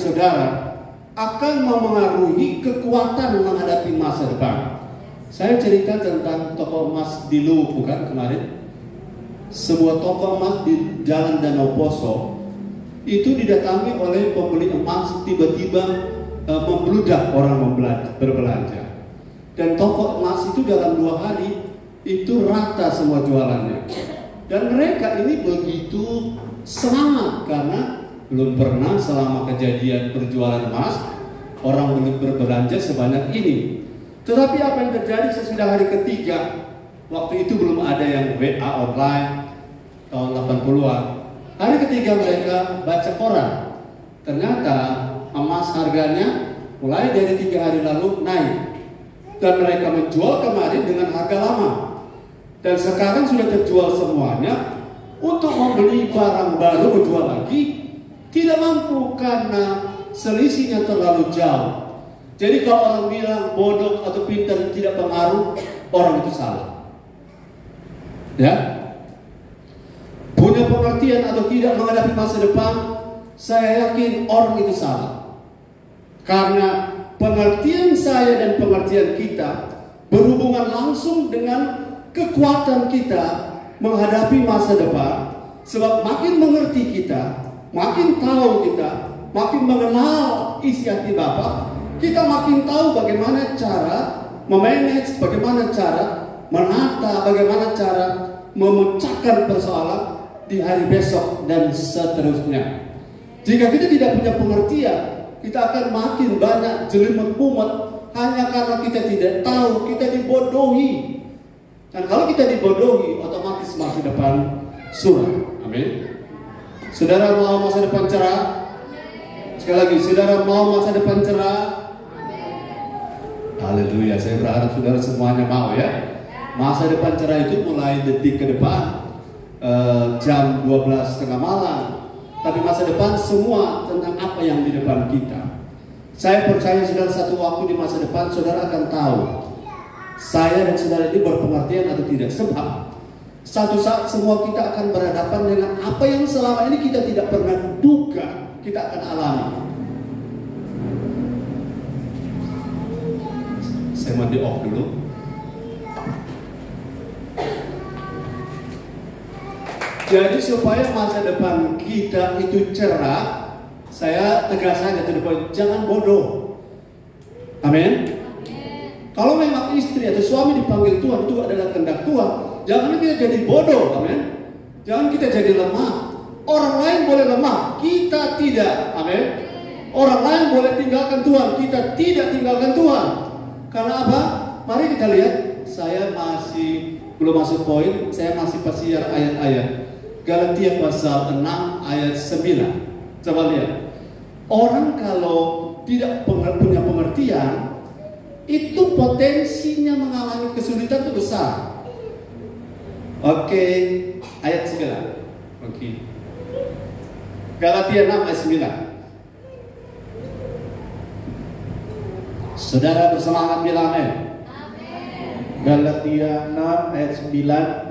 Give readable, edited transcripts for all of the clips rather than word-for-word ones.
saudara akan memengaruhi kekuatan menghadapi masa depan. Saya cerita tentang toko emas di Luwu bukan kemarin. Sebuah toko emas di Jalan Danau Poso itu didatangi oleh pembeli emas, tiba-tiba membludak orang berbelanja. Dan toko emas itu dalam 2 hari itu rata semua jualannya. Dan mereka ini begitu semangat karena belum pernah selama kejadian berjualan emas orang berbelanja sebanyak ini. Tetapi apa yang terjadi sesudah hari ketiga, waktu itu belum ada yang WA online tahun 80-an. Hari ketiga mereka baca koran, ternyata emas harganya mulai dari 3 hari lalu naik. Dan mereka menjual kemarin dengan harga lama. Dan sekarang sudah terjual semuanya. Untuk membeli barang baru menjual lagi tidak mampu karena selisihnya terlalu jauh. Jadi kalau orang bilang bodoh atau pintar tidak pengaruh, orang itu salah. Ya, punya pengertian atau tidak menghadapi masa depan, saya yakin orang itu salah. Karena pengertian saya dan pengertian kita berhubungan langsung dengan kekuatan kita menghadapi masa depan. Sebab makin mengerti kita, makin tahu kita, makin mengenal isi hati Bapa, kita makin tahu bagaimana cara memanage, bagaimana cara menata, bagaimana cara memecahkan persoalan di hari besok dan seterusnya. Jika kita tidak punya pengertian, kita akan makin banyak jelimet-mumet hanya karena kita tidak tahu, kita dibodohi. Dan kalau kita dibodohi, otomatis masa depan suram. Amin. Saudara mau masa depan cerah? Sekali lagi, saudara mau masa depan cerah? Haleluya, saya berharap saudara semuanya mau ya. Masa depan cerah itu mulai detik ke depan, jam 12:30 malam. Tapi masa depan semua tentang apa yang di depan kita. Saya percaya saudara satu waktu di masa depan saudara akan tahu saya dan saudara ini berpengertian atau tidak. Sebab satu saat semua kita akan berhadapan dengan apa yang selama ini kita tidak pernah duga kita akan alami. Saya mau di off dulu. Jadi supaya masa depan kita itu cerah, saya tegas saja to the point, jangan bodoh. Amin. Kalau memang istri atau suami dipanggil Tuhan, itu adalah kehendak Tuhan. Jangan kita jadi bodoh, amin. Jangan kita jadi lemah. Orang lain boleh lemah, kita tidak, amin. Orang lain boleh tinggalkan Tuhan, kita tidak tinggalkan Tuhan. Karena apa? Mari kita lihat. Saya masih belum masuk poin, saya masih pasiar ayat-ayat. Galatia pasal 6 ayat 9. Coba lihat. Orang kalau tidak punya pengertian, itu potensinya mengalami kesulitan itu besar. Oke, ayat 9. Oke. Galatia 6 ayat 9. Saudara bersemangat bilang amin. Galatia 6 ayat 9.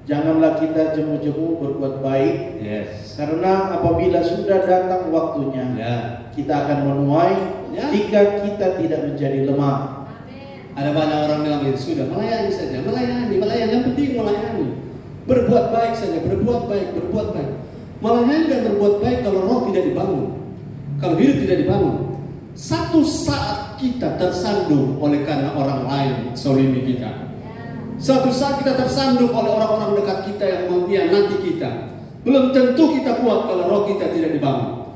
Janganlah kita jemu-jemu berbuat baik, Yes. karena apabila sudah datang waktunya, kita akan menuai jika kita tidak menjadi lemah. Ada banyak orang bilang sudah melayani saja, melayani. Yang penting melayani. Berbuat baik saja, berbuat baik. Melayani dan berbuat baik kalau roh tidak dibangun, kalau hidup tidak dibangun. Satu saat kita tersandung oleh karena orang lain zalimi kita. Suatu saat kita tersandung oleh orang-orang dekat kita yang mengkhianati kita. Belum tentu kita kuat kalau roh kita tidak dibangun.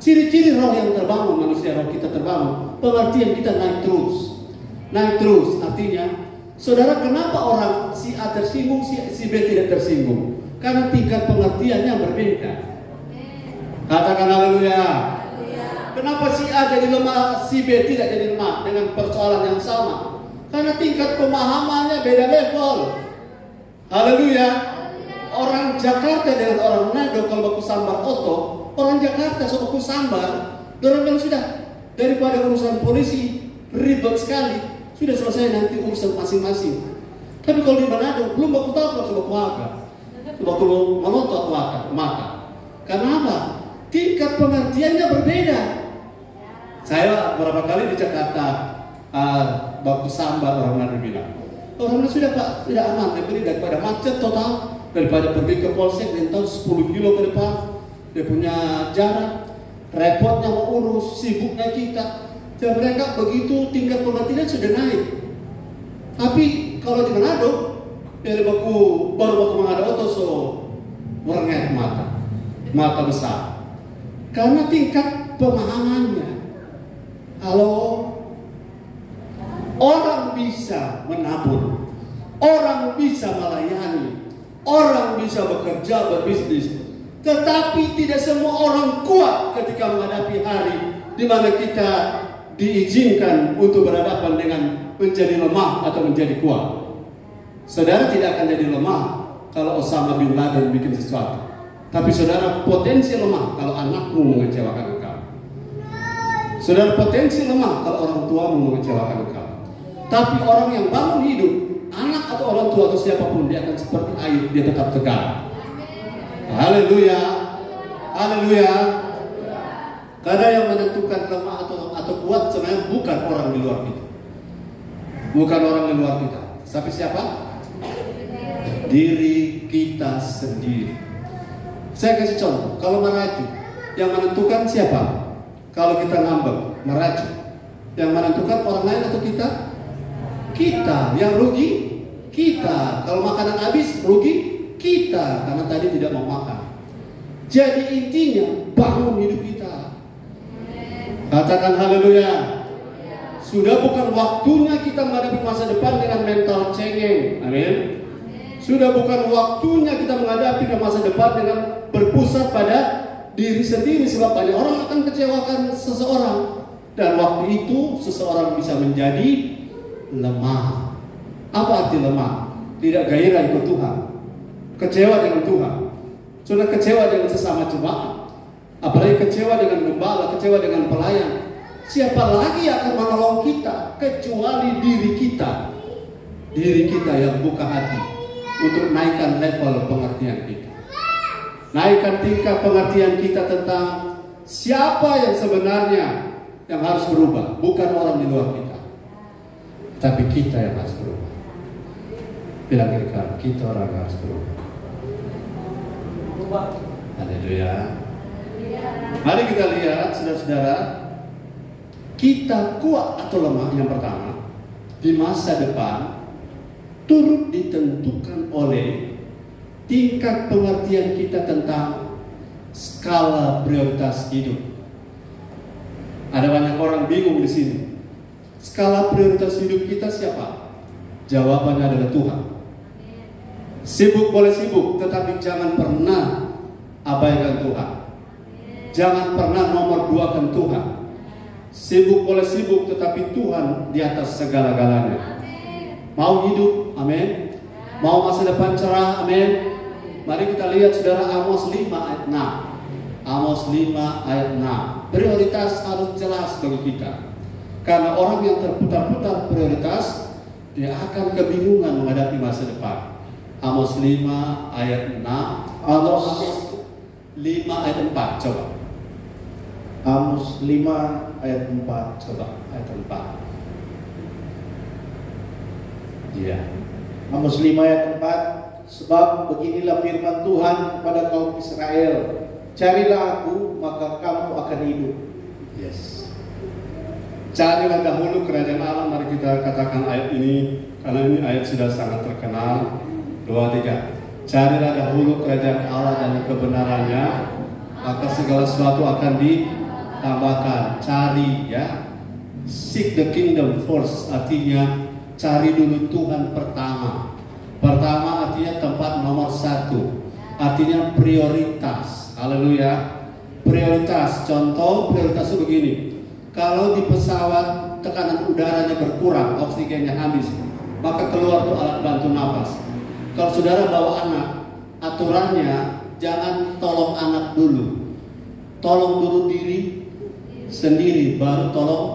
Ciri-ciri roh yang terbangun, manusia roh kita terbangun, pengertian kita naik terus. Artinya, saudara, kenapa orang si A tersinggung, si B tidak tersinggung? Karena tingkat pengertiannya berbeda. Katakan haleluya. Kenapa si A jadi lemah, si B tidak jadi lemah dengan persoalan yang sama? Karena tingkat pemahamannya beda level. Haleluya. Orang Jakarta dengan orang Manado kalau baku sambar oto, orang Jakarta so baku sambar, orang bilang sudah, daripada urusan polisi ribet sekali, sudah selesai nanti urusan masing-masing. Tapi kalau di Manado belum baku tahu kalau baku agak, baku melotot mata. Karena apa? Tingkat pengertiannya berbeda. Saya beberapa kali di Jakarta, waktu sambat orang Manado bilang, orang Manado sudah Pak, tidak aman, tapi daripada macet total, daripada pergi ke polsek dan tahu 10 kilo ke depan, dia punya jarak, repotnya mau urus, sibuknya kita. Dan mereka begitu tingkat pengertian sudah naik. Tapi kalau di Manado, dari baru baku Manado itu so merenget mata besar. Karena tingkat pemahamannya. Halo, orang bisa menabur, orang bisa melayani, orang bisa bekerja, berbisnis, tetapi tidak semua orang kuat ketika menghadapi hari di mana kita diizinkan untuk berhadapan dengan menjadi lemah atau menjadi kuat. Saudara tidak akan jadi lemah kalau Osama bin Laden bikin sesuatu, tapi saudara potensi lemah kalau anakmu mengecewakan engkau. Saudara potensi lemah kalau orang tuamu mengecewakan engkau. Tapi orang yang bangun hidup, anak atau orang tua atau siapapun, dia akan seperti air, dia tetap tegar. Haleluya, haleluya. Karena yang menentukan lemah atau kuat sebenarnya bukan orang di luar kita, bukan orang di luar kita, tapi siapa? Diri kita sendiri. Saya kasih contoh, kalau merajuk, yang menentukan siapa? Kalau kita ngambek, merajuk, yang menentukan orang lain atau kita? Kita. Yang rugi kita. Kalau makanan habis, rugi kita karena tadi tidak mau makan. Jadi intinya bangun hidup kita. Katakan haleluya. Sudah bukan waktunya kita menghadapi masa depan dengan mental cengeng. Amin. Sudah bukan waktunya kita menghadapi masa depan dengan berpusat pada diri sendiri, sebab banyak orang akan kecewakan seseorang, dan waktu itu seseorang bisa menjadi lemah. Apa arti lemah? Tidak gairah ikut Tuhan, kecewa dengan Tuhan, sudah kecewa dengan sesama jemaat, apalagi kecewa dengan gembala, kecewa dengan pelayan. Siapa lagi yang akan menolong kita kecuali diri kita? Diri kita yang buka hati untuk naikkan level pengertian kita, naikkan tingkat pengertian kita tentang siapa yang sebenarnya yang harus berubah. Bukan orang di luar kita, tapi kita yang harus berubah. Bilang kira-kira, kita orang yang harus berubah. Haleluya. Mari kita lihat, saudara-saudara, kita kuat atau lemah yang pertama di masa depan turut ditentukan oleh tingkat pengertian kita tentang skala prioritas hidup. Ada banyak orang bingung di sini. Skala prioritas hidup kita siapa? Jawabannya adalah Tuhan. Sibuk boleh sibuk, tetapi jangan pernah abaikan Tuhan. Jangan pernah nomor duakan Tuhan. Sibuk boleh sibuk, tetapi Tuhan di atas segala-galanya. Mau hidup, amin. Mau masa depan cerah, amin. Mari kita lihat saudara Amos 5 ayat 6. Amos 5 ayat 6. Prioritas harus jelas bagi kita. Karena orang yang terputar-putar prioritas, dia akan kebingungan menghadapi masa depan. Amos 5 ayat 6. Amos 5 ayat 4, coba. Amos 5 ayat 4, coba ayat 4. Iya. Amos 5 ayat 4. Sebab beginilah firman Tuhan kepada kaum Israel, carilah aku, maka kamu akan hidup. Yes. Carilah dahulu kerajaan Allah. Mari kita katakan ayat ini, karena ini ayat sudah sangat terkenal. 2, 3. Carilah dahulu kerajaan Allah dan kebenarannya, maka segala sesuatu akan ditambahkan. Cari, ya. Seek the kingdom first, artinya cari dulu Tuhan pertama. Pertama artinya tempat nomor 1, artinya prioritas. Haleluya. Prioritas. Contoh prioritas itu begini. Kalau di pesawat tekanan udaranya berkurang, oksigennya habis, maka keluar tuh alat bantu nafas. Kalau saudara bawa anak, aturannya jangan tolong anak dulu. Tolong dulu diri sendiri, baru tolong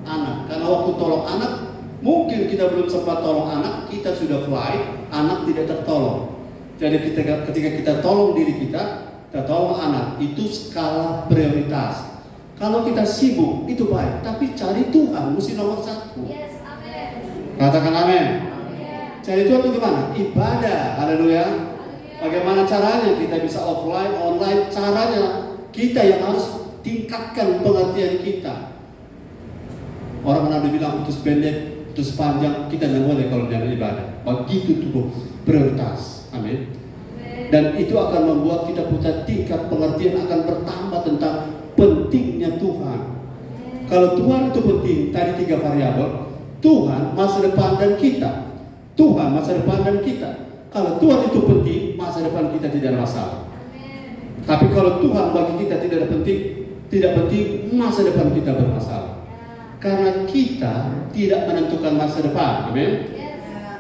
anak. Karena waktu tolong anak, mungkin kita belum sempat tolong anak, kita sudah flight, anak tidak tertolong. Jadi ketika kita tolong diri kita tolong anak. Itu skala prioritas. Kalau kita sibuk itu baik, tapi cari Tuhan mesti nomor satu. Yes, amin. Katakan amin. Amin. Cari Tuhan itu gimana? Ibadah. Haleluya. Bagaimana caranya kita bisa offline, online? Caranya kita yang harus tingkatkan pengertian kita. Orang ada bilang putus pendek, putus panjang, kita tidak boleh kalau dalam ibadah. Begitu tuh prioritas. Amin. Dan itu akan membuat kita punya tingkat pengertian akan bertambah tentang pentingnya Tuhan. Kalau Tuhan itu penting, tadi 3 variabel: Tuhan, masa depan, dan kita. Tuhan, masa depan, dan kita. Kalau Tuhan itu penting, masa depan kita tidak ada masalah. Tapi kalau Tuhan bagi kita tidak penting, masa depan kita bermasalah. Karena kita tidak menentukan masa depan, amin.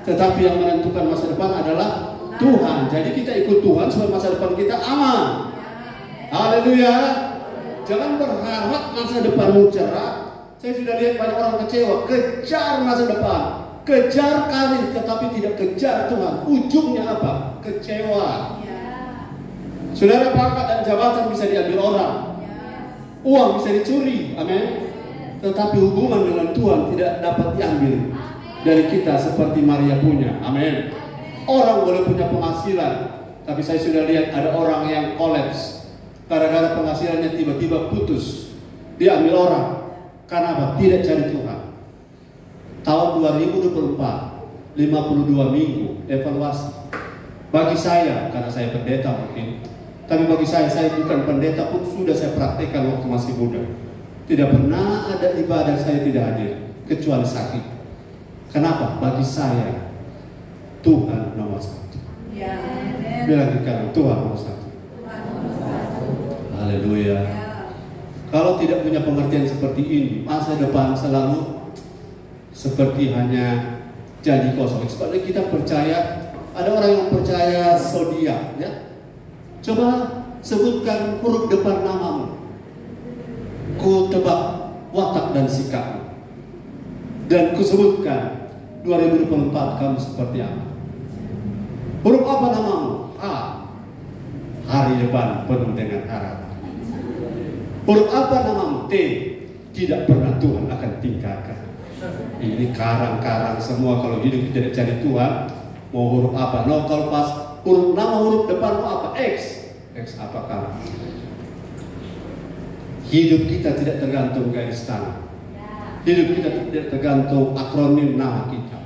Tetapi yang menentukan masa depan adalah Tuhan. Jadi kita ikut Tuhan supaya masa depan kita aman. Haleluya. Jangan berharap masa depanmu cerah. Saya sudah lihat banyak orang kecewa. Kejar masa depan, kejar karir, tetapi tidak kejar Tuhan. Ujungnya apa? Kecewa. Saudara, pangkat dan jabatan bisa diambil orang, uang bisa dicuri, amin. Tetapi hubungan dengan Tuhan tidak dapat diambil dari kita seperti Maria punya, amin. Orang boleh punya penghasilan, tapi saya sudah lihat ada orang yang kolaps gara-gara penghasilannya tiba-tiba putus, diambil orang. Karena apa? Tidak cari Tuhan. Tahun 2024, 52 minggu evaluasi. Bagi saya, karena saya pendeta mungkin, tapi bagi saya bukan pendeta pun sudah saya praktekkan waktu masih muda. Tidak pernah ada ibadah saya tidak hadir, kecuali sakit. Kenapa? Bagi saya, Tuhan nomor satu. Bilang di kanan, Tuhan nomor satu. Haleluya. Kalau tidak punya pengertian seperti ini, masa depan selalu seperti hanya janji kosong. Sebabnya kita percaya, ada orang yang percaya zodiak, ya. Coba sebutkan huruf depan namamu. Ku tebak watak dan sikapmu. Dan ku sebutkan 2024 kamu seperti apa. Huruf apa namamu? A. Hari depan penuh dengan harapan. Huruf apa namamu? T. Tidak pernah Tuhan akan tinggalkan. Ini karang-karang semua kalau hidup tidak cari Tuhan. Mau huruf apa? No, kalau pas huruf depanmu apa? X. X apa kamu? Hidup kita tidak tergantung garis tangan. Hidup kita tidak tergantung akronim nama kita.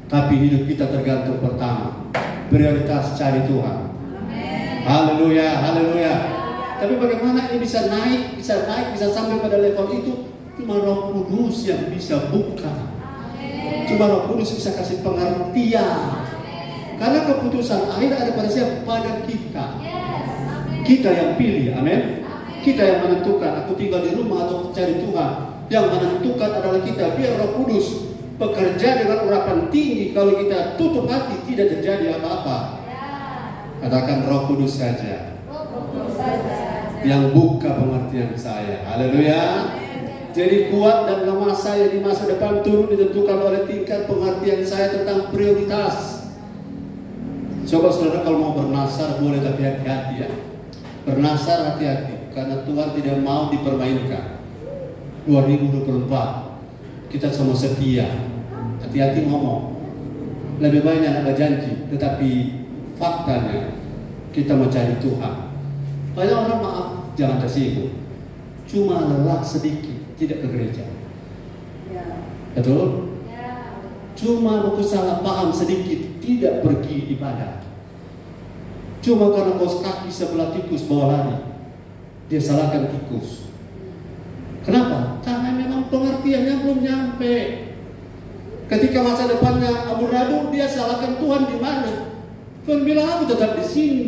Tapi hidup kita tergantung pertama, prioritas cari Tuhan. Haleluya, haleluya. Tapi bagaimana ini bisa naik, bisa sampai pada level itu? Cuma Roh Kudus yang bisa buka. Cuma Roh Kudus bisa kasih pengertian. Karena keputusan akhir ada pada siapa? Pada kita. Kita yang pilih, amin. Kita yang menentukan, aku tinggal di rumah atau cari Tuhan. Yang menentukan adalah kita. Biar Roh Kudus bekerja dengan urapan tinggi. Kalau kita tutup hati, tidak terjadi apa-apa. Katakan Roh Kudus saja yang buka pengertian saya. Haleluya. Jadi kuat dan lemah saya di masa depan turun ditentukan oleh tingkat pengertian saya tentang prioritas. Coba saudara kalau mau bernasar boleh, tapi hati-hati ya. Bernasar hati-hati, karena Tuhan tidak mau dipermainkan. 2024 kita sama setia. Hati-hati ngomong. Lebih banyak ada janji, tetapi faktanya kita mencari Tuhan. Banyak orang maaf, jangan tersinggung. Cuma lelah sedikit, tidak ke gereja. Betul? Cuma aku salah paham sedikit, tidak pergi ibadah. Cuma karena kaos kaki sebelah tikus bawa lari, dia salahkan tikus. Kenapa? Karena memang pengertiannya belum nyampe. Ketika masa depannya amburadul, dia salahkan Tuhan di mana? Tuhan bilang aku tetap di sini.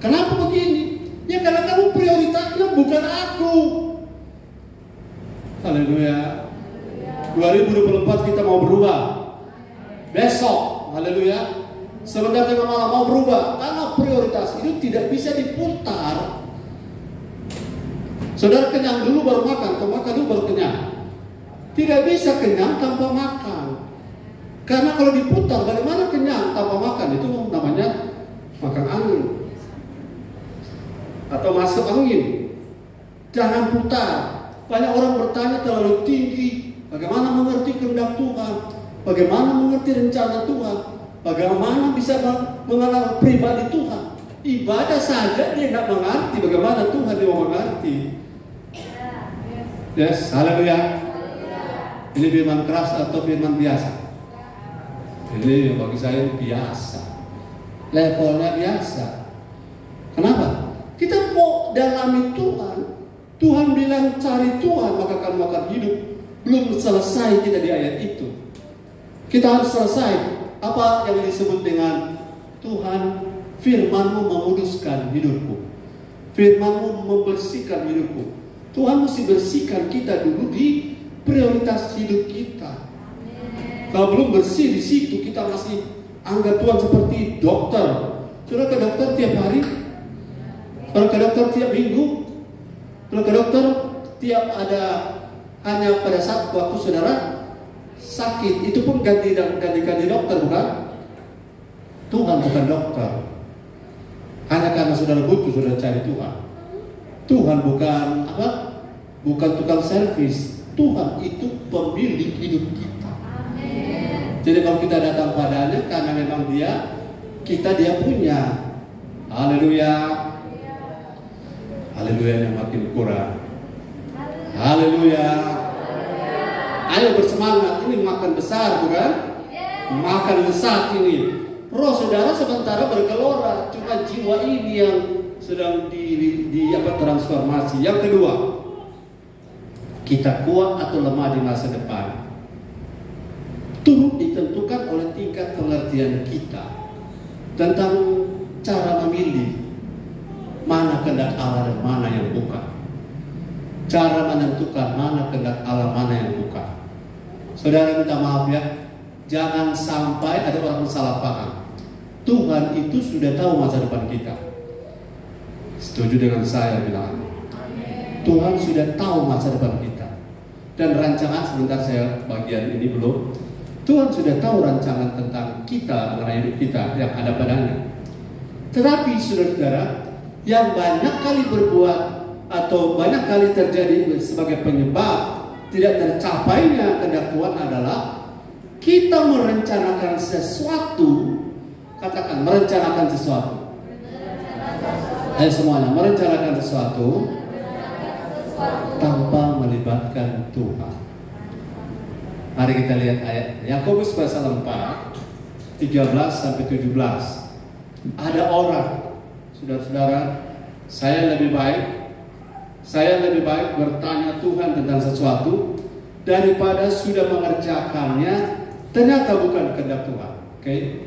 Kenapa begini? Ya karena kamu prioritasnya bukan aku. Haleluya. 2024 kita mau berubah. Besok, haleluya. Sebentar tengah malam mau berubah. Karena prioritas itu tidak bisa diputar. Saudara kenyang dulu baru makan, atau makan dulu baru kenyang. Tidak bisa kenyang tanpa makan. Karena kalau diputar, bagaimana kenyang tanpa makan? Itu namanya makan angin atau masuk angin. Jangan putar. Banyak orang bertanya terlalu tinggi, bagaimana mengerti kehendak Tuhan, bagaimana mengerti rencana Tuhan, bagaimana bisa mengenal pribadi Tuhan. Ibadah saja dia nggak mengerti bagaimana Tuhan dia mau mengerti. Yes, haleluya. Ini firman keras atau firman biasa? Ini bagi saya biasa. Levelnya biasa. Kenapa? Kita mau dalami Tuhan. Tuhan bilang cari Tuhan maka kamu akan hidup. Belum selesai kita di ayat itu. Kita harus selesai apa yang disebut dengan Tuhan, firman-Mu memuduskan hidupku. Firman-Mu membersihkan hidupku. Tuhan mesti bersihkan kita dulu di prioritas hidup kita. Kalau belum bersih di situ, kita masih anggap Tuhan seperti dokter. Saudara ke dokter tiap hari, saudara ke dokter tiap minggu, saudara ke dokter tiap ada hanya pada saat waktu saudara sakit. Itu pun ganti dokter, bukan? Tuhan bukan dokter. Hanya karena saudara butuh, saudara cari Tuhan. Tuhan bukan apa? Bukan tukang servis. Tuhan itu pemilik hidup kita. Amen. Jadi kalau kita datang padanya karena memang dia punya. Haleluya. Haleluya yang makin kurang. Haleluya. Ayo bersemangat, ini makan besar bukan? Makan besar ini. Roh saudara sementara bergelora, cuma jiwa ini yang sedang transformasi. Yang kedua, kita kuat atau lemah di masa depan turut ditentukan oleh tingkat pengertian kita tentang cara memilih mana kehendak Allah dan mana yang bukan. Cara menentukan mana kehendak Allah, mana yang bukan. Saudara minta maaf ya, jangan sampai ada orang salah paham. Tuhan itu sudah tahu masa depan kita. Setuju dengan saya bilang, Tuhan sudah tahu masa depan kita. Dan rancangan, sebentar saya bagian ini belum. Tuhan sudah tahu rancangan tentang kita, mengenai hidup kita yang ada padanya. Tetapi saudara-saudara, yang banyak kali berbuat atau banyak kali terjadi sebagai penyebab tidak tercapainya kehendak Tuhan adalah kita merencanakan sesuatu. Katakan, merencanakan sesuatu. Ayo semuanya, merencanakan sesuatu tanpa melibatkan Tuhan. Mari kita lihat ayat Yakobus pasal 4 13 sampai 17. Ada orang, saudara-saudara, saya lebih baik bertanya Tuhan tentang sesuatu daripada sudah mengerjakannya ternyata bukan kehendak Tuhan. Oke?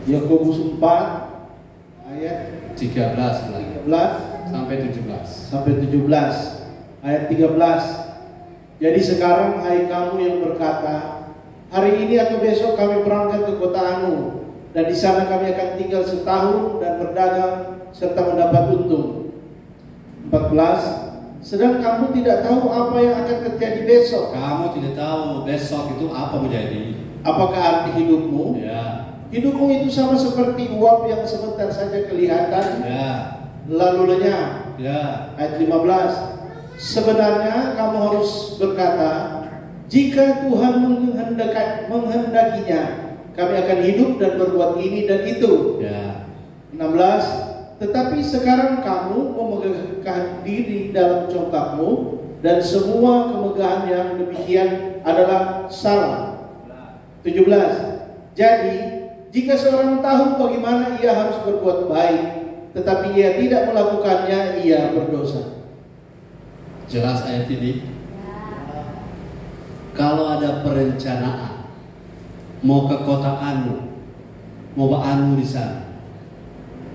Yakobus 4 ayat 13 sampai 17. Ayat 13. Jadi sekarang hai kamu yang berkata, hari ini atau besok kami berangkat ke kota Anu, dan di sana kami akan tinggal setahun dan berdagang serta mendapat untung. 14. Sedang kamu tidak tahu apa yang akan terjadi besok. Kamu tidak tahu besok itu apa menjadi. Apakah arti hidupmu? Ya. Hidupmu itu sama seperti uap yang sebentar saja kelihatan, ya, lalu lenyap. Ya. Ayat 15. Sebenarnya kamu harus berkata, jika Tuhan menghendakinya, kami akan hidup dan berbuat ini dan itu. Ya. 16. Tetapi sekarang kamu memegahkan diri dalam congkakmu, dan semua kemegahan yang demikian adalah salah. 17. Jadi jika seorang tahu bagaimana ia harus berbuat baik, tetapi ia tidak melakukannya, ia berdosa. Jelas ayat ini. Kalau ada perencanaan mau ke kota Anu, mau ke Anu di sana,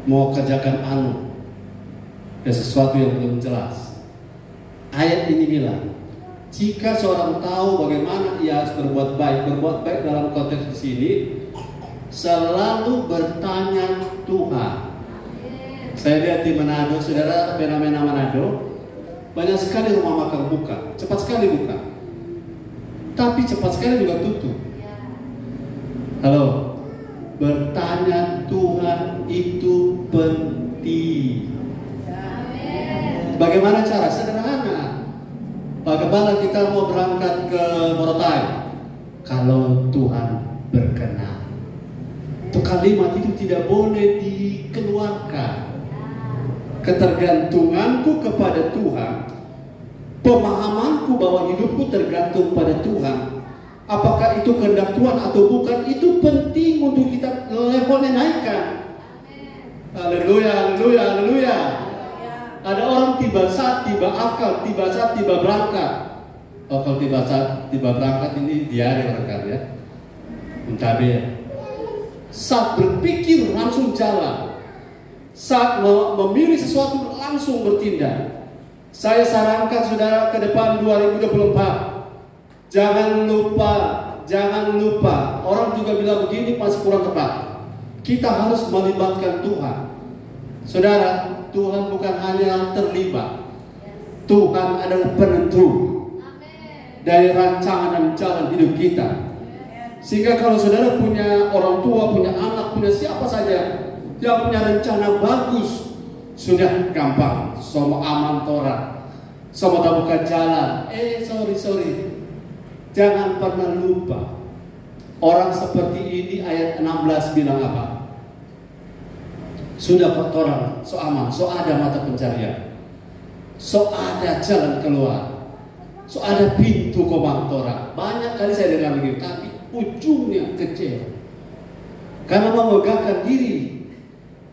mau kerjakan Anu, ada sesuatu yang belum jelas. Ayat ini bilang, jika seorang tahu bagaimana ia harus berbuat baik dalam konteks di sini, selalu bertanya Tuhan. Saya lihat di Manado, saudara, fenomena Manado, banyak sekali rumah makan buka, cepat sekali buka, tapi cepat sekali juga tutup. Halo, bertanya Tuhan itu penting. Bagaimana cara? Sederhana. Bagaimana kita mau berangkat ke Morotai? Kalau Tuhan berkenan. Itu kalimat itu tidak boleh dikeluarkan. Ketergantunganku kepada Tuhan, pemahamanku bahwa hidupku tergantung pada Tuhan. Apakah itu kehendak Tuhan atau bukan, itu penting untuk kita levelnya naikkan. Haleluya, haleluya, haleluya. Ada orang tiba saat, tiba akal, tiba saat, tiba berangkat. Oh, kalau tiba saat, tiba berangkat ini diare barangkali ya. Mentabe. Saat berpikir langsung jalan. Saat memilih sesuatu langsung bertindak. Saya sarankan saudara ke depan 2024. Jangan lupa. Orang juga bilang begini masih kurang tepat. Kita harus melibatkan Tuhan. Saudara, Tuhan bukan hanya terlibat. Tuhan adalah penentu dari rancangan dan jalan hidup kita. Sehingga kalau saudara punya orang tua, punya anak, punya siapa saja yang punya rencana bagus, sudah gampang. Semua aman tora, semua tak buka jalan. Sorry. Jangan pernah lupa. Orang seperti ini ayat 16 bilang apa? Sudah kotoran, so aman, so ada mata pencarian, so ada jalan keluar, so ada pintu komantora. Banyak kali saya dengar begitu, tapi ujungnya kecewa. Karena memegahkan diri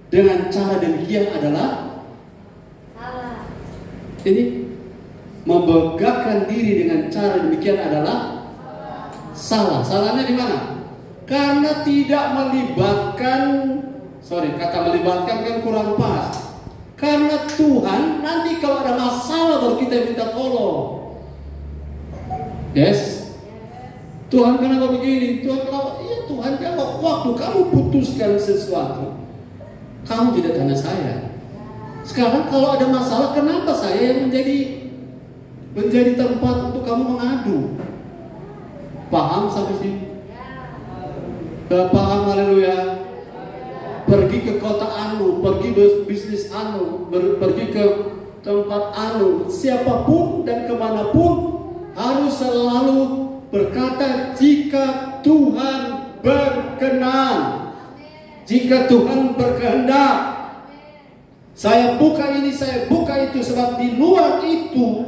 dengan cara demikian adalah salah. Ini memegahkan diri dengan cara demikian adalah salah. Salahnya di mana? Karena tidak melibatkan. Kata melibatkan kan kurang pas. Karena Tuhan nanti kalau ada masalah baru kita minta tolong. Yes. Tuhan kenapa begini? Tuhan kenapa? Iya, Tuhan jawab. Waktu kamu putuskan sesuatu, kamu tidak tanya saya. Sekarang kalau ada masalah, kenapa saya yang menjadi tempat untuk kamu mengadu? Paham sampai sini? Paham, haleluya. Pergi ke kota anu, pergi bisnis anu, pergi ke tempat anu, siapapun dan kemanapun harus selalu berkata jika Tuhan berkenan, jika Tuhan berkehendak. Saya buka ini, saya buka itu, sebab di luar itu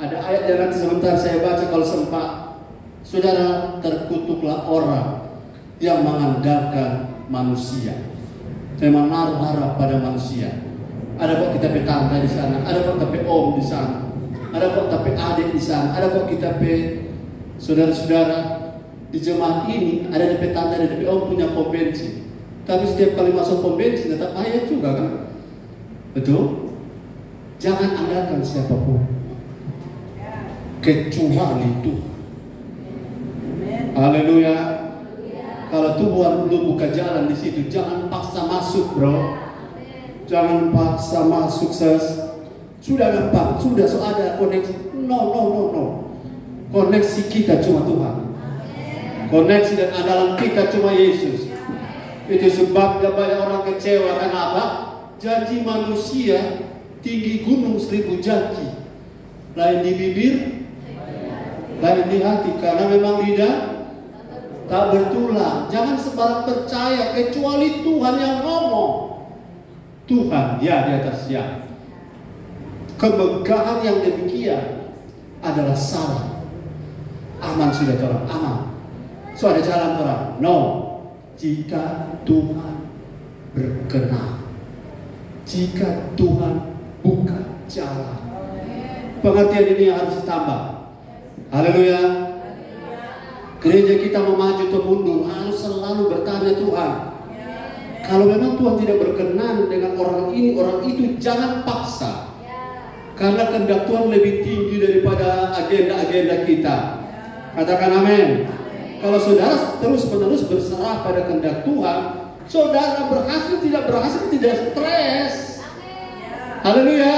ada ayat yang nanti sebentar saya baca kalau sempat. Saudara, terkutuklah orang yang mengandalkan manusia. Saya menaruh harap pada manusia. Ada kok kita pe tante di sana, ada kok kita pe om di sana, ada kok kita pe adik di sana, ada kok kita pe saudara-saudara di jemaat ini, ada di pe tante, ada di pe om punya pom bensin. Tapi setiap kali masuk pom bensin tetap ayat juga kan? Betul? Jangan andalkan siapapun kecuali Tuhan. Haleluya. Kalau Tuhan belum buka jalan di situ, jangan paksa masuk, bro. Jangan paksa masuk, sudah gampang, sudah ada koneksi. No. Koneksi kita cuma Tuhan. Koneksi dan andalan kita cuma Yesus. Itu sebabnya banyak orang kecewa. Karena apa? Janji manusia tinggi gunung 1000 janji. Lain di bibir, lain di hati. Karena memang lidah tak bertulang. Jangan sembarang percaya kecuali Tuhan yang ngomong. Tuhan ya di atas ya. Kemegahan yang demikian adalah salah. Aman sudah orang, aman. So ada jalan orang. No. Jika Tuhan berkenan, jika Tuhan buka jalan, pengertian ini harus ditambah. Haleluya. Gereja kita mau maju atau mundur harus selalu bertanya Tuhan. Kalau memang Tuhan tidak berkenan dengan orang ini, orang itu, jangan paksa. Karena kehendak Tuhan lebih tinggi daripada agenda-agenda kita. Katakan amin. Kalau saudara terus-menerus berserah pada kehendak Tuhan, saudara berhasil tidak stres. Haleluya.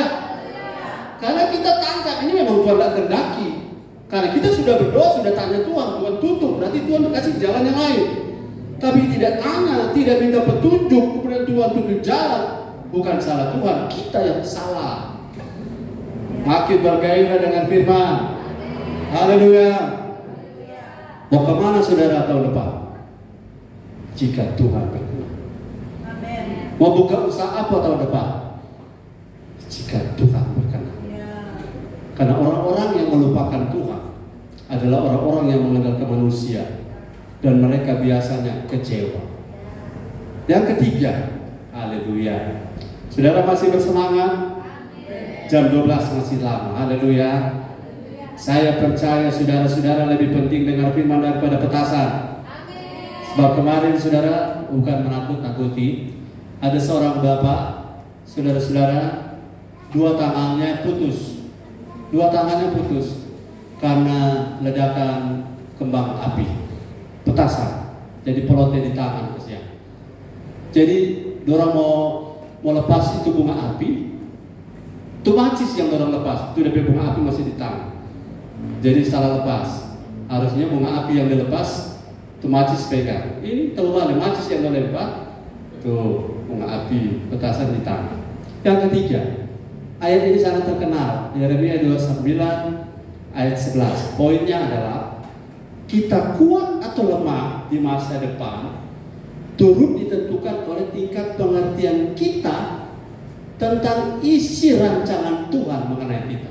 Karena kita tangkap ini memang Tuhan tidak kehendaki. Karena kita sudah berdoa, sudah tanya Tuhan, Tuhan tutup, berarti Tuhan kasih jalan yang lain. Tapi tidak tanya, tidak minta petunjuk kepada Tuhan tunjuk jalan, bukan salah Tuhan, kita yang salah. makin bergairah dengan firman. Haleluya. Mau kemana saudara tahun depan? Jika Tuhan berkenan. Mau buka usaha apa tahun depan? Jika Tuhan berkenan. Karena orang-orang yang melupakan Tuhan adalah orang-orang yang mengandalkan manusia, dan mereka biasanya kecewa. Yang ketiga, haleluya. Saudara masih bersemangat? Jam 12 masih lama. Haleluya. Saya percaya saudara-saudara lebih penting dengar firman daripada petasan. Sebab kemarin saudara bukan menakut-nakuti. Ada seorang bapak, saudara-saudara, dua tangannya putus karena ledakan kembang api petasan. Jadi pelotnya di tangan kesian. Jadi orang mau lepas itu bunga api, itu macis yang orang lepas, itu dari bunga api masih di tangan. Jadi salah lepas. Harusnya bunga api yang dilepas, itu macis pegang. Ini terbalik, macis yang dilempar, itu bunga api petasan di tangan. Yang ketiga, ayat ini sangat terkenal, Yeremia 29 ayat 11. Poinnya adalah kita kuat atau lemah di masa depan turut ditentukan oleh tingkat pengertian kita tentang isi rancangan Tuhan mengenai kita.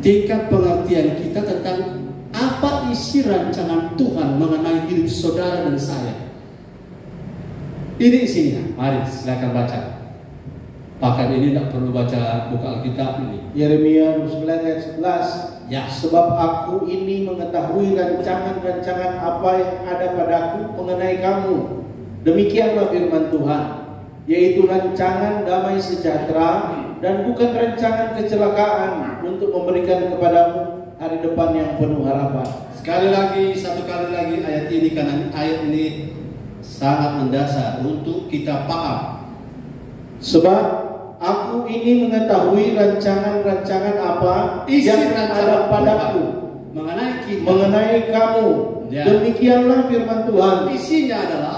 Tingkat pengertian kita tentang apa isi rancangan Tuhan mengenai hidup saudara dan saya. Ini isinya. Mari silakan baca. Bahkan ini tidak perlu baca buka Alkitab ini. Yeremia 29 ayat 11. Ya. Sebab aku ini mengetahui rancangan-rancangan apa yang ada padaku mengenai kamu. Demikianlah firman Tuhan, yaitu rancangan damai sejahtera dan bukan rancangan kecelakaan, untuk memberikan kepadamu hari depan yang penuh harapan. Sekali lagi, satu kali lagi ayat ini, karena ayat ini sangat mendasar untuk kita paham. Sebab aku ini mengetahui rancangan-rancangan apa isi yang ada padaku mengenai kamu. Ya. Demikianlah firman Tuhan. Isinya adalah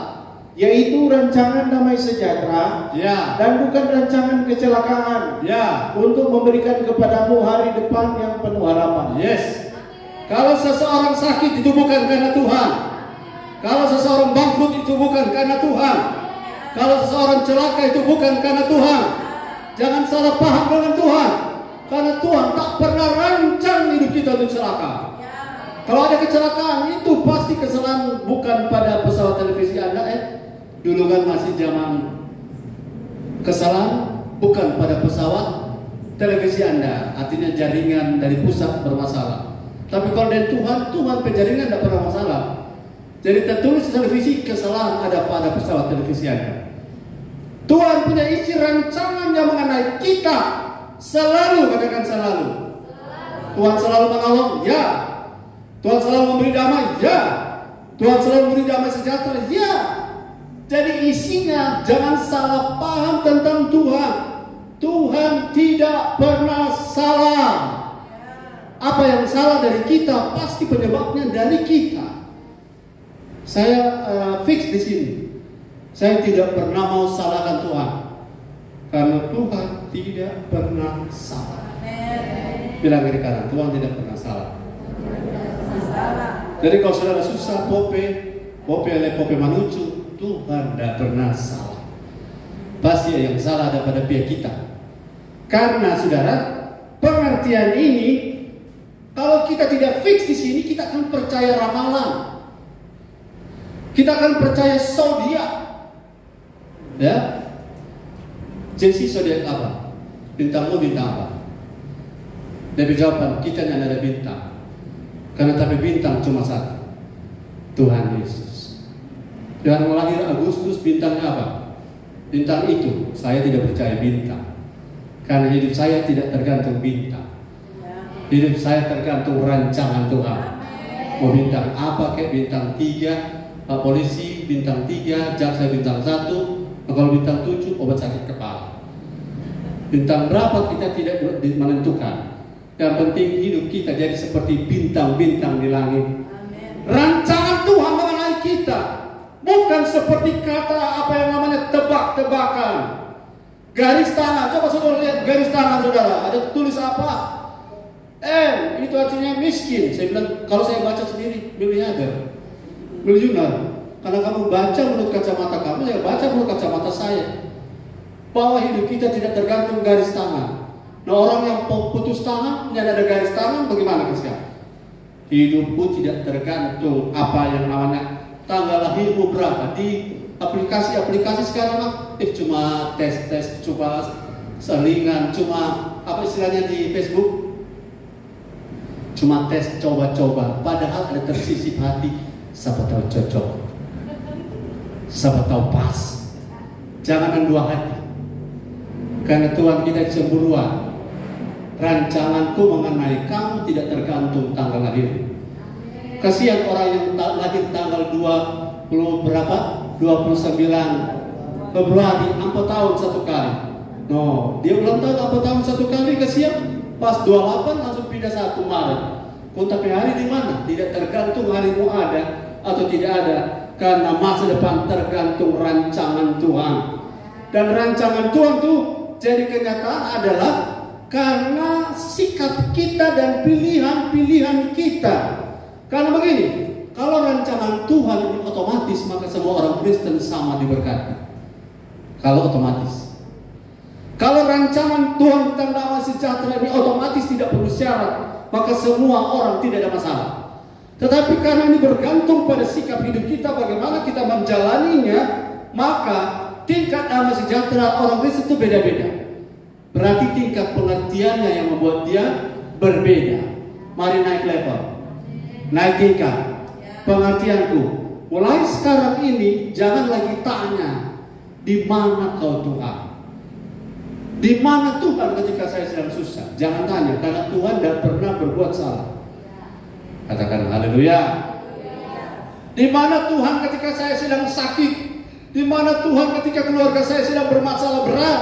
yaitu rancangan damai sejahtera, ya, dan bukan rancangan kecelakaan, ya, untuk memberikan kepadamu hari depan yang penuh harapan. Yes. Kalau seseorang sakit itu bukan karena Tuhan. Kalau seseorang bangkrut itu bukan karena Tuhan. Kalau seseorang celaka itu bukan karena Tuhan. Jangan salah paham dengan Tuhan. Karena Tuhan tak pernah rancang hidup kita untuk celaka. Kalau ada kecelakaan itu pasti kesalahan bukan pada pesawat televisi Anda. Dulu kan masih zaman kesalahan bukan pada pesawat televisi Anda. Artinya jaringan dari pusat bermasalah. Tapi kalau dari Tuhan, Tuhan penjaringan tidak pernah masalah. Jadi tertulis di televisi kesalahan ada pada pesawat televisi Anda. Tuhan punya isi rancangan yang mengenai kita. Selalu, katakan selalu. Tuhan selalu menolong, ya. Tuhan selalu memberi damai, ya. Tuhan selalu memberi damai sejahtera, ya. Jadi isinya jangan salah paham tentang Tuhan. Tuhan tidak pernah salah. Apa yang salah dari kita pasti penyebabnya dari kita. Saya fix di sini. Saya tidak pernah mau salahkan Tuhan, karena Tuhan tidak pernah salah. Bilang kiri kanan, Tuhan tidak pernah salah. Jadi kalau saudara susah, pope manucu, Tuhan tidak pernah salah. Pasti yang salah ada pada pihak kita. Karena saudara, pengertian ini, kalau kita tidak fix di sini, kita akan percaya ramalan. Kita akan percaya zodiak. Ya, Jesse zodiak apa? Bintangmu bintang apa? Dari jawaban kita yang ada bintang. Karena tapi bintang cuma satu, Tuhan Yesus. Tuhan lahir Agustus, bintangnya apa? Bintang itu saya tidak percaya bintang. Karena hidup saya tidak tergantung bintang. Hidup saya tergantung rancangan Tuhan. Mau bintang apa kayak bintang 3, Pak Polisi bintang 3, Jaksa bintang 1. Kalau bintang 7 obat sakit kepala. Bintang berapa kita tidak menentukan. Yang penting hidup kita jadi seperti bintang-bintang di langit. Rancangan Tuhan mengenai kita bukan seperti kata apa yang namanya tebak-tebakan. Garis tangan, coba saudara lihat garis tangan saudara. Ada tulis apa? M, itu artinya miskin. Saya bilang, kalau saya baca sendiri, miliarder, miliuner. Karena kamu baca menurut kacamata kamu, saya baca menurut kacamata saya. Bahwa hidup kita tidak tergantung garis tangan. Nah, orang yang putus tangan, yang ada garis tangan, bagaimana sekarang? Hidupku tidak tergantung apa yang namanya tanggal lahirmu berapa. Di aplikasi-aplikasi sekarang cuma tes-tes, coba selingan, cuma apa istilahnya di Facebook? Cuma tes coba-coba, padahal ada tersisip hati. Siapa tahu cocok, siapa tahu pas. Jangan dua hati, karena Tuhan kita cemburuan. Rancanganku mengenai kamu tidak tergantung tanggal lahir. Kasihan orang yang lahir tanggal 20 berapa? 29 Februari, 4 tahun satu kali. No, dia ulang tahun 4 tahun satu kali, kasihan. Pas 28 langsung pindah 1 Maret. Tapi hari di mana? Tidak tergantung harimu ada atau tidak ada, karena masa depan tergantung rancangan Tuhan. Dan rancangan Tuhan tuh jadi kenyataan adalah karena sikap kita dan pilihan-pilihan kita. Karena begini, kalau rancangan Tuhan ini otomatis, maka semua orang Kristen sama diberkati. Kalau otomatis. Kalau rancangan Tuhan tentang damai sejahtera ini otomatis tidak perlu syarat, maka semua orang tidak ada masalah. Tetapi karena ini bergantung pada sikap hidup kita, bagaimana kita menjalaninya, maka tingkat damai sejahtera orang Kristen itu beda-beda. Berarti tingkat pengertiannya yang membuat dia berbeda. Mari naik level, naik tingkat pengertianku. Mulai sekarang ini jangan lagi tanya di mana kau Tuhan. Di mana Tuhan ketika saya sedang susah? Jangan tanya, karena Tuhan tidak pernah berbuat salah. Katakan haleluya. Di mana Tuhan ketika saya sedang sakit? Di mana Tuhan ketika keluarga saya sedang bermasalah berat?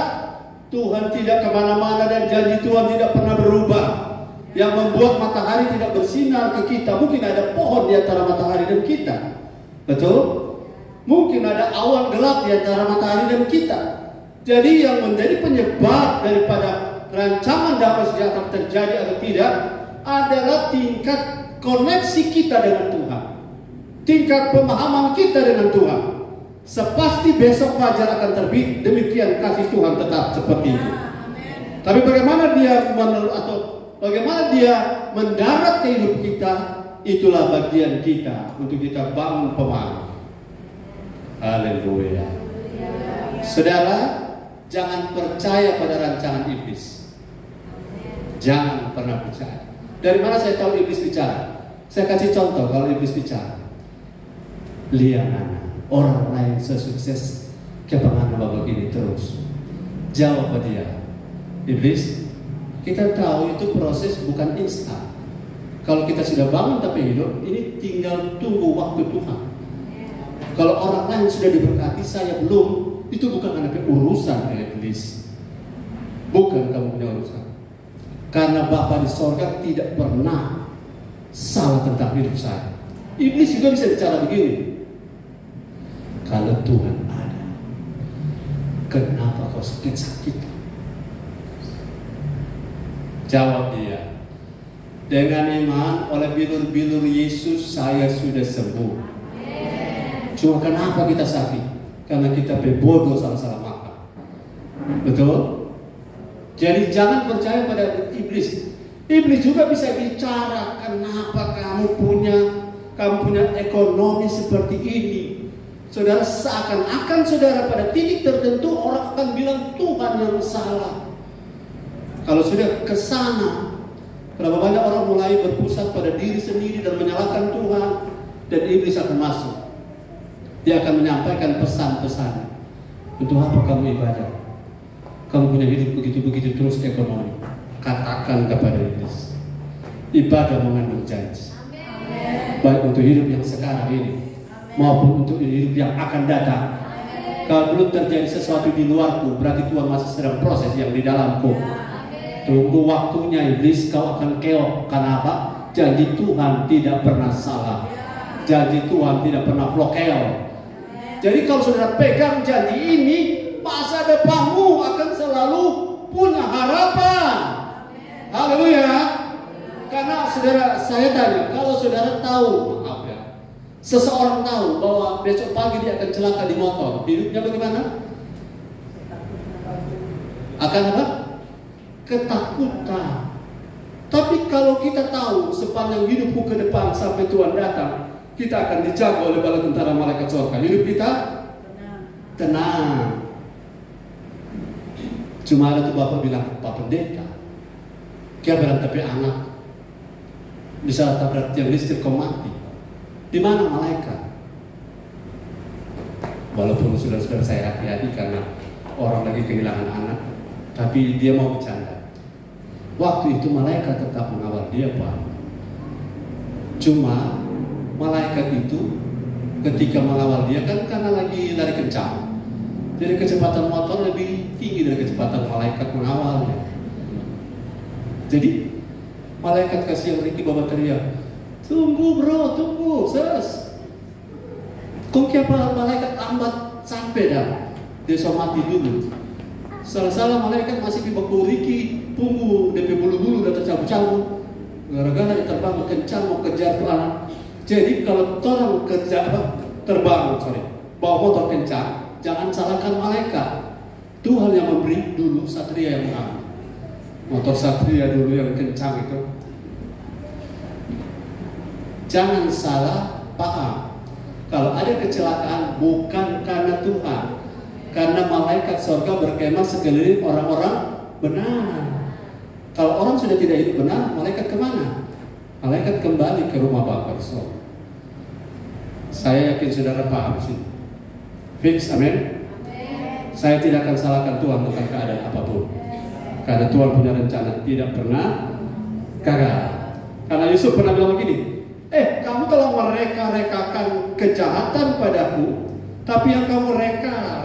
Tuhan tidak kemana-mana dan janji Tuhan tidak pernah berubah. Yang membuat matahari tidak bersinar ke kita. Mungkin ada pohon di antara matahari dan kita. Betul? Mungkin ada awan gelap di antara matahari dan kita. Jadi yang menjadi penyebab daripada rancangan damai sejahtera terjadi atau tidak adalah tingkat koneksi kita dengan Tuhan, tingkat pemahaman kita dengan Tuhan. Sepasti besok fajar akan terbit, demikian kasih Tuhan tetap seperti itu. Tapi bagaimana dia bagaimana dia mendarat ke hidup kita, itulah bagian kita untuk kita bangun pemahaman. Haleluya. Saudara, jangan percaya pada rancangan iblis. Jangan pernah percaya. Dari mana saya tahu iblis bicara? Saya kasih contoh kalau iblis bicara. Lihat orang lain sesukses kebangan babak ini terus. Jawab dia, iblis, kita tahu itu proses bukan instan. Kalau kita sudah bangun tapi hidup, ini tinggal tunggu waktu Tuhan. Kalau orang lain sudah diberkati, saya belum. Itu bukan karena urusan iblis, bukan kamu punya urusan. Karena Bapa di sorga tidak pernah salah tentang hidup saya. Iblis juga bisa bicara begini. Kalau Tuhan ada, kenapa kau sakit-sakit? Jawab dia, dengan iman oleh bilur-bilur Yesus saya sudah sembuh. Cuma kenapa kita sakit? Karena kita berbodoh salah-salah makan. Betul? Jadi jangan percaya pada iblis. Iblis juga bisa bicara, kenapa kamu punya ekonomi seperti ini. Saudara, seakan-akan saudara pada titik tertentu orang akan bilang Tuhan yang salah. Kalau sudah ke sana, berapa banyak orang mulai berpusat pada diri sendiri dan menyalahkan Tuhan, dan iblis akan masuk. Dia akan menyampaikan pesan-pesan. Untuk apa kamu ibadah? Kamu punya hidup begitu-begitu terus ekonomi. Katakan kepada iblis, ibadah mengandung janji. Baik untuk hidup yang sekarang ini maupun untuk hidup yang akan datang. Kalau belum terjadi sesuatu di luarku, berarti Tuhan masih sedang proses yang di dalamku. Tunggu waktunya iblis, kau akan keok. Karena apa? Janji Tuhan tidak pernah salah. Janji Tuhan tidak pernah flokeo. Jadi kalau saudara pegang janji ini, masa depanmu akan selalu selalu punya harapan. Haleluya. Karena saudara, saya tanya, kalau saudara tahu, maaf ya, seseorang tahu bahwa besok pagi dia akan celaka di motor, hidupnya bagaimana? Akan apa? Ketakutan. Tapi kalau kita tahu sepanjang hidupku ke depan sampai Tuhan datang, kita akan dijaga oleh bala tentara malaikat surga. Hidup kita tenang. Cuma ada tuh bapak bilang, Pak Pendeta, dia berantapi anak, bisa tabrak tiang listrik kau mati. Di mana malaikat? Walaupun sudah saya hati-hati karena orang lagi kehilangan anak, tapi dia mau bercanda. Waktu itu malaikat tetap mengawal dia, Pak. Cuma malaikat itu ketika mengawal dia kan karena lagi lari kencang, jadi kecepatan motor lebih tinggi dari kecepatan malaikat mengawalnya. Jadi malaikat kasih yang Ricky bawa teriak, tunggu bro, tunggu, ses. Kok kenapa malaikat lambat sampai dah? Dia so mati dulu. Salah-salah malaikat masih di bakul Ricky, tunggu DP bulu-bulu udah tercabut-cabut. Gara-gara dia terbang kencang mau kejar tuh anak. Jadi kalau orang kerja terbang, bawa motor kencang, jangan salahkan malaikat. Tuhan yang memberi, dulu Satria yang mengambil. Motor Satria dulu yang kencang itu. Jangan salah paham. Kalau ada kecelakaan bukan karena Tuhan, karena malaikat surga berkemah sekeliling orang-orang benar. Kalau orang sudah tidak hidup benar, malaikat kemana? Malaikat kembali ke rumah Bapa. Saya yakin saudara paham sih. Fix, amin. Saya tidak akan salahkan Tuhan tentang keadaan apapun, karena Tuhan punya rencana tidak pernah gagal. Karena Yusuf pernah bilang begini, kamu telah mereka-rekakan kejahatan padaku, tapi yang kamu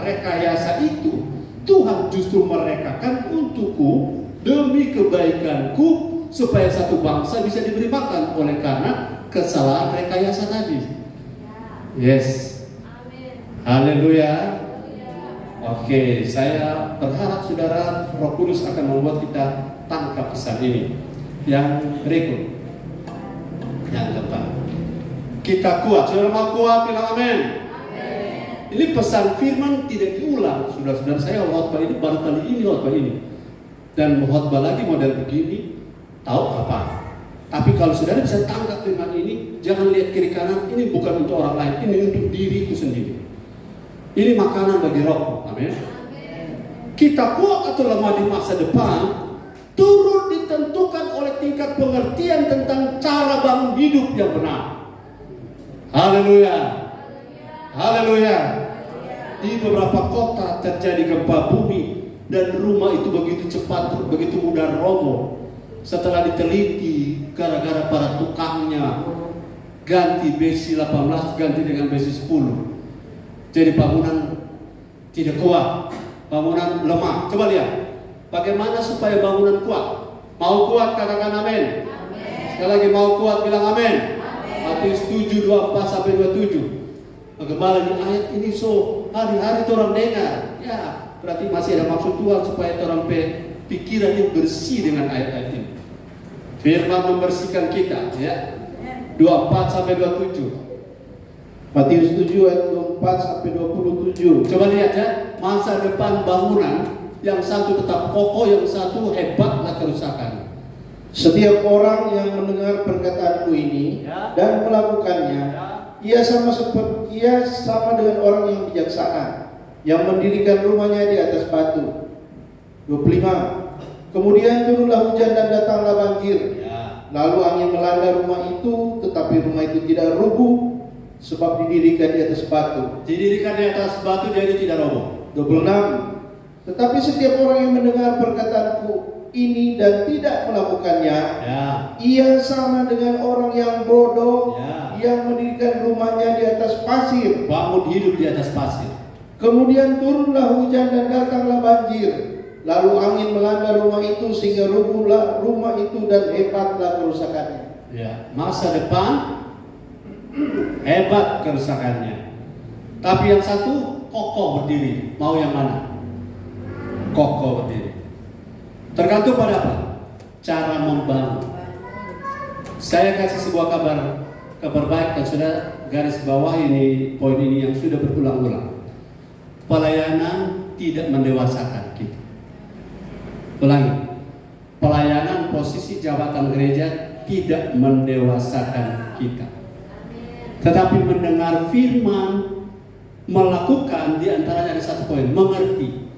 rekayasa itu Tuhan justru merekakan untukku demi kebaikanku, supaya satu bangsa bisa diberi makan oleh karena kesalahan rekayasa tadi. Yes. Haleluya. Oke, saya berharap saudara, Roh Kudus akan membuat kita tangkap pesan ini. Yang berikut, yang keempat, kita kuat. Saudara mau kuat, bilang amin. Ini pesan firman tidak diulang. Saudara-saudara, saya khotbah ini baru kali ini khotbah ini, dan khotbah lagi model begini tahu kapan. Tapi kalau saudara bisa tangkap firman ini, jangan lihat kiri kanan. Ini bukan untuk orang lain, ini untuk diriku sendiri. Ini makanan bagi rohku. Amin. Kita kuat atau lemah di masa depan turut ditentukan oleh tingkat pengertian tentang cara bangun hidup yang benar. Haleluya. Haleluya. Di beberapa kota terjadi gempa bumi dan rumah itu begitu cepat, begitu mudah roboh. Setelah diteliti, gara-gara para tukangnya ganti besi 18 ganti dengan besi 10. Jadi bangunan tidak kuat, bangunan lemah. Coba lihat, bagaimana supaya bangunan kuat? Mau kuat, katakan amin. Sekali lagi, mau kuat, bilang amin. Matius 7:24-27. Bagaimana di ayat ini hari-hari orang dengar, ya berarti masih ada maksud Tuhan supaya orang pikirannya bersih dengan ayat-ayat ini. Firman membersihkan kita, ya. 24-27. Matius 7 ayat 24-27. Coba lihat ya, masa depan bangunan yang satu tetap kokoh, yang satu hebatlah kerusakan. Setiap orang yang mendengar perkataanku ini dan melakukannya, ia sama dengan orang yang bijaksana yang mendirikan rumahnya di atas batu. 25. Kemudian turunlah hujan dan datanglah banjir. Lalu angin melanda rumah itu, tetapi rumah itu tidak rubuh, sebab didirikan di atas batu. Didirikan di atas batu, jadi tidak roboh. 26. Tetapi setiap orang yang mendengar perkataanku ini dan tidak melakukannya, ia sama dengan orang yang bodoh, yang mendirikan rumahnya di atas pasir. Bangun hidup di atas pasir. Kemudian turunlah hujan dan datanglah banjir. Lalu angin melanda rumah itu sehingga rubuhlah rumah itu dan hebatlah kerusakannya. Ya, masa depan hebat kerusakannya. Tapi yang satu kokoh berdiri. Mau yang mana? kokoh berdiri. Tergantung pada apa? Cara membangun. Saya kasih sebuah kabar baik dan sudah garis bawah ini poin ini yang sudah berulang-ulang. Pelayanan tidak mendewasakan kita. Ulangi. Pelayanan posisi jabatan gereja tidak mendewasakan kita. Tetapi mendengar firman, melakukan, di antaranya ada satu poin, mengerti.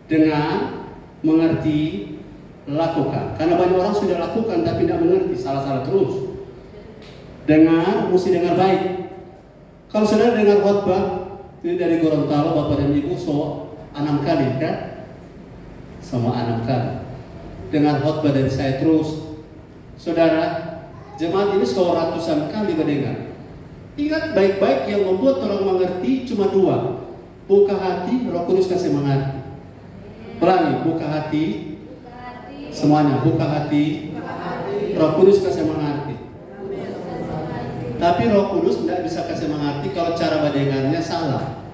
Dengan mengerti, lakukan. Karena banyak orang sudah lakukan tapi tidak mengerti, salah-salah terus. Dengar, mesti dengar baik. Kalau saudara dengar khotbah ini dari Gorontalo, Bapak dan Ibu, 6 kali kan? Sama 6 kali. Dengar khotbah dari saya terus. Saudara, jemaat ini ratusan kali mendengar. Ingat baik-baik, yang membuat orang mengerti cuma 2. Buka hati, Roh Kudus kasih mengerti. Ulangi, buka hati. Semuanya, buka hati. Roh Kudus kasih mengerti. Tapi Roh Kudus tidak bisa kasih mengerti kalau cara mendengarnya salah.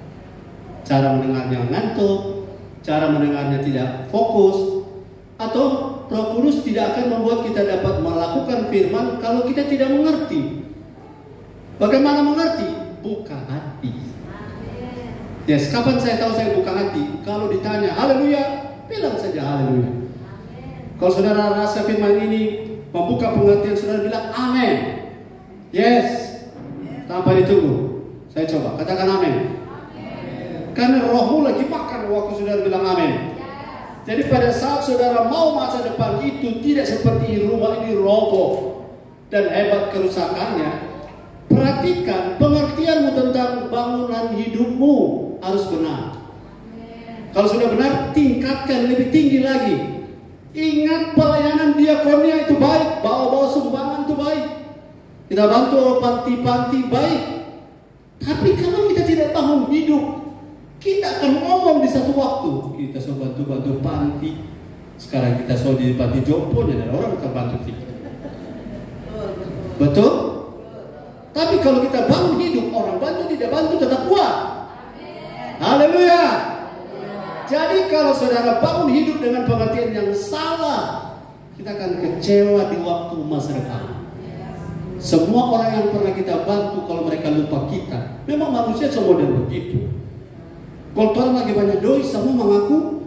Cara mendengarnya ngantuk, cara mendengarnya tidak fokus, atau Roh Kudus tidak akan membuat kita dapat melakukan firman kalau kita tidak mengerti. Bagaimana mengerti? Buka hati. Yes, kapan saya tahu saya buka hati? Kalau ditanya haleluya, bilang saja haleluya. Kalau saudara rasa firman ini membuka pengertian, saudara bilang amin. Yes. Tanpa ditunggu, saya coba katakan amin. Karena rohmu lagi makan waktu saudara bilang amin. Jadi pada saat saudara mau masa depan itu tidak seperti rumah ini roboh dan hebat kerusakannya, perhatikan pengertianmu tentang bangunan hidupmu harus benar. Kalau sudah benar, tingkatkan lebih tinggi lagi. Ingat pelayanan diakonia itu baik, bawa-bawa sumbangan itu baik. Kita bantu panti-panti baik. Tapi kalau kita tidak tahu hidup, kita akan ngomong di satu waktu. Kita so bantu-bantu panti. Sekarang kita so di panti jompo dan orang bukan bantu kita. Betul? Tapi kalau kita bangun hidup, orang bantu tidak bantu tetap kuat. Haleluya. Jadi kalau saudara bangun hidup dengan pengertian yang salah, kita akan kecewa di waktu masa depan. Semua orang yang pernah kita bantu, kalau mereka lupa kita, memang manusia semua dan begitu. Kalau orang lagi banyak doi, semua mengaku.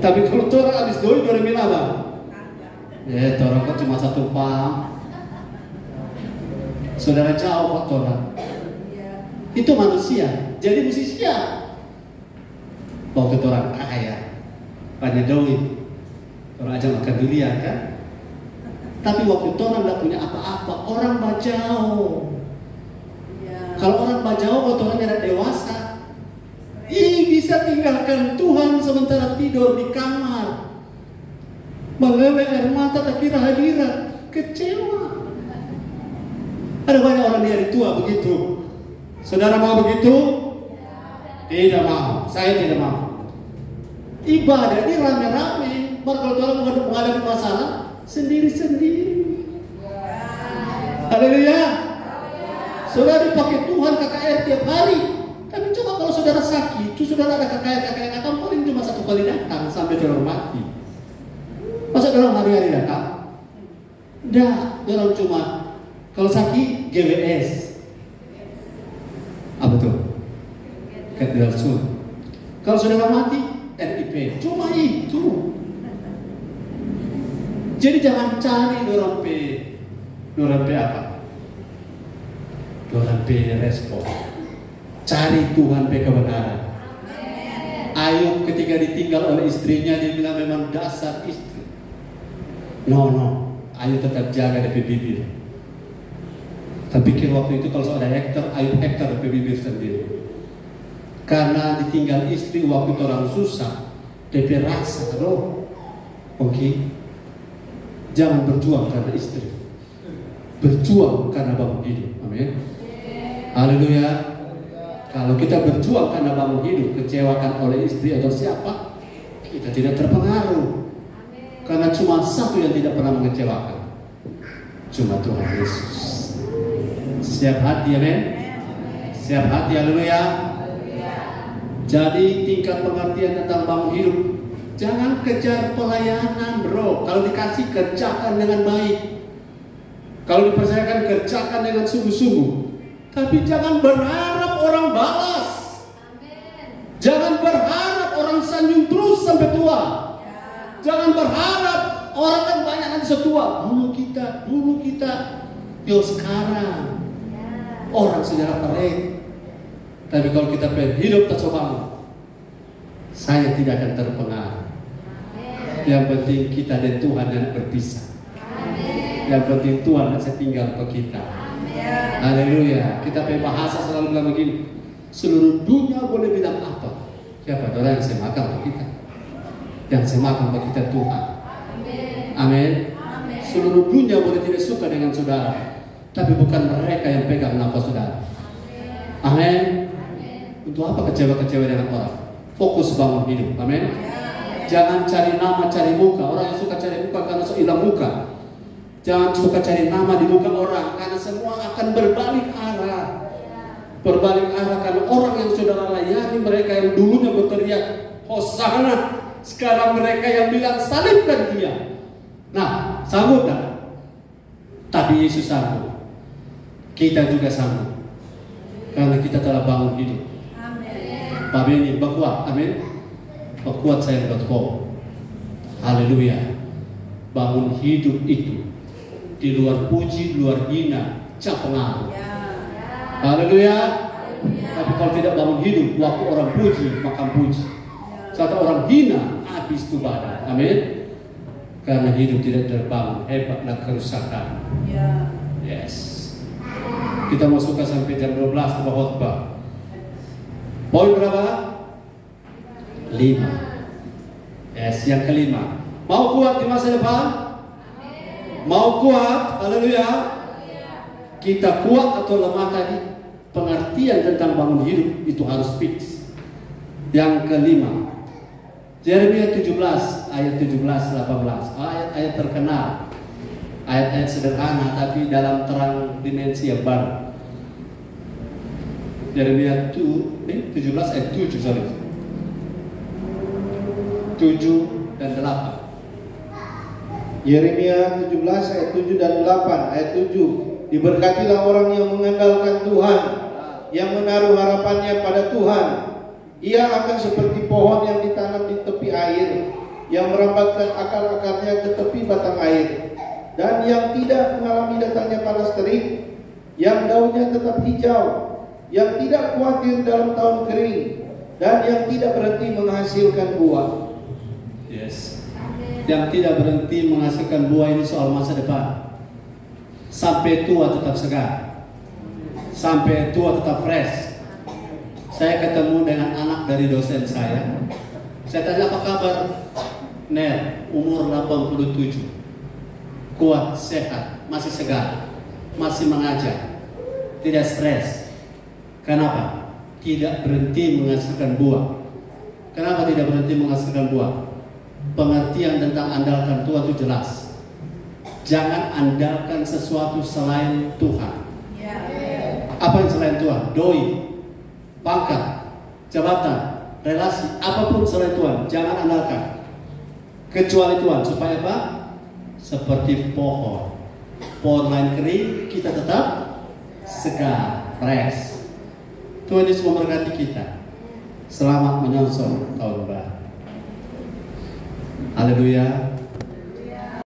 Tapi kalau orang habis doi, orang bilang apa? Orang kok cuma satu paham. Saudara jauh Pak orang. Itu manusia. Jadi mesti siap. Waktu orang kaya, banyak doi, orang aja makan dunia kan. Tapi waktu orang tidak punya apa-apa, orang bajau. Kalau orang bajau, waktu orang tidak dewasa, bisa tinggalkan Tuhan sementara tidur di kamar, mengelai air mata tak kira hadirat, kecewa. Ada banyak orang di hari tua begitu. Saudara mau begitu? Tidak mau. Saya tidak mau. Ibadah ini rame-rame. Kalau orang menghadapi masalah sendiri-sendiri. Haleluya. Saudara dipakai Tuhan KKR tiap hari. Tapi coba kalau saudara sakit, itu saudara ada KKR datang paling cuma 1 kali datang sampai saudara mati. Masa dalam hari-hari datang? Tidak, dalam cuma kalau sakit GWS. Apa tuh? Katedral Sun. Kalau saudara mati RIP. Cuma itu. Jadi jangan cari dorang P apa? Dorang P respon. Cari Tuhan P kebenaran. Ayub ketika ditinggal oleh istrinya, dia bilang memang dasar istri. No. Ayub tetap jaga di bibir. Tapi pikir waktu itu kalau ada Hektor, Ayub Hektor di bibir sendiri. Karena ditinggal istri waktu itu orang susah, DP rasa loh. Oke. Jangan berjuang karena istri, berjuang karena bangun hidup. Amin. Haleluya. Kalau kita berjuang karena bangun hidup, kecewakan oleh istri atau siapa, kita tidak terpengaruh. Karena cuma satu yang tidak pernah mengecewakan, cuma Tuhan Yesus. Siap hati, amin. Siap hati, haleluya. Jadi tingkat pengertian tentang bangun hidup, jangan kejar pelayanan bro. Kalau dikasih, kerjakan dengan baik. Kalau dipercayakan, kerjakan dengan sungguh-sungguh. Tapi jangan berharap orang balas. Jangan berharap orang sanjung terus sampai tua. Jangan berharap orang kan banyak nanti setua. Dulu kita, yo sekarang orang sejarah perik. Tapi kalau kita pengen hidup tercoba, saya tidak akan terpengaruh. Yang penting kita dan Tuhan yang berpisah. Yang penting Tuhan yang tinggal ke kita. Haleluya. Kita pakai bahasa selalu bilang begini, seluruh dunia boleh bilang apa? Siapa orang yang semakan ke kita? Yang semakan ke kita Tuhan. Amin. Seluruh dunia boleh tidak suka dengan saudara, tapi bukan mereka yang pegang nafas saudara. Amin. Untuk apa kecewa-kecewa dengan orang? Fokus bangun hidup. Amin. Jangan cari nama, cari muka. Orang yang suka cari muka karena hilang muka. Jangan suka cari nama di muka orang, karena semua akan berbalik arah. Berbalik arah karena orang yang saudara layani, mereka yang dulunya berteriak Hosana, sekarang mereka yang bilang salibkan dia. Nah, sanggup tak? Tapi Yesus sanggup. Kita juga sanggup. Karena kita telah bangun hidup. Pak Beni, berkuat, amin. Berkuat saya.com. Haleluya. Bangun hidup itu di luar puji, luar hina, cap pengaruh. Haleluya. Tapi kalau tidak bangun hidup, waktu orang puji, makan puji. Saat orang hina, habis itu badan. Amin. Karena hidup tidak terbangun, hebatlah kerusakan. Yes. Kita mau suka sampai jam 12 untuk khotbah. Poin berapa? 5. Yes, yang kelima. Mau kuat di masa depan? Mau kuat? Haleluya. Kita kuat atau lemah tadi? Pengertian tentang bangun hidup itu harus fix. Yang kelima, Yeremia 17 ayat 17-18. Ayat-ayat terkenal. Ayat-ayat sederhana tapi dalam terang dimensi yang baru. Yeremia 17 ayat 7 sorry. 7 dan 8. Yeremia 17 ayat 7 dan 8. Ayat 7, diberkatilah orang yang mengandalkan Tuhan, yang menaruh harapannya pada Tuhan. Ia akan seperti pohon yang ditanam di tepi air, yang merambatkan akar-akarnya ke tepi batang air, dan yang tidak mengalami datangnya panas terik, yang daunnya tetap hijau, yang tidak khawatir dalam tahun kering, dan yang tidak berhenti menghasilkan buah. Yes. Yang tidak berhenti menghasilkan buah ini soal masa depan. Sampai tua tetap segar. Sampai tua tetap fresh. Saya ketemu dengan anak dari dosen saya. Saya tanya, apa kabar? Ner, umur 87. Kuat, sehat, masih segar, masih mengajar, tidak stres. Kenapa? Tidak berhenti menghasilkan buah. Kenapa tidak berhenti menghasilkan buah? Pengertian tentang andalkan Tuhan itu jelas. Jangan andalkan sesuatu selain Tuhan. Apa yang selain Tuhan? Doi, pangkat, jabatan, relasi, apapun selain Tuhan, jangan andalkan. Kecuali Tuhan, supaya apa? Seperti pohon. Pohon lain kering, kita tetap segar, fresh. Tuhan Yesus memberkati kita. Selamat menyongsong tahun baru. Haleluya.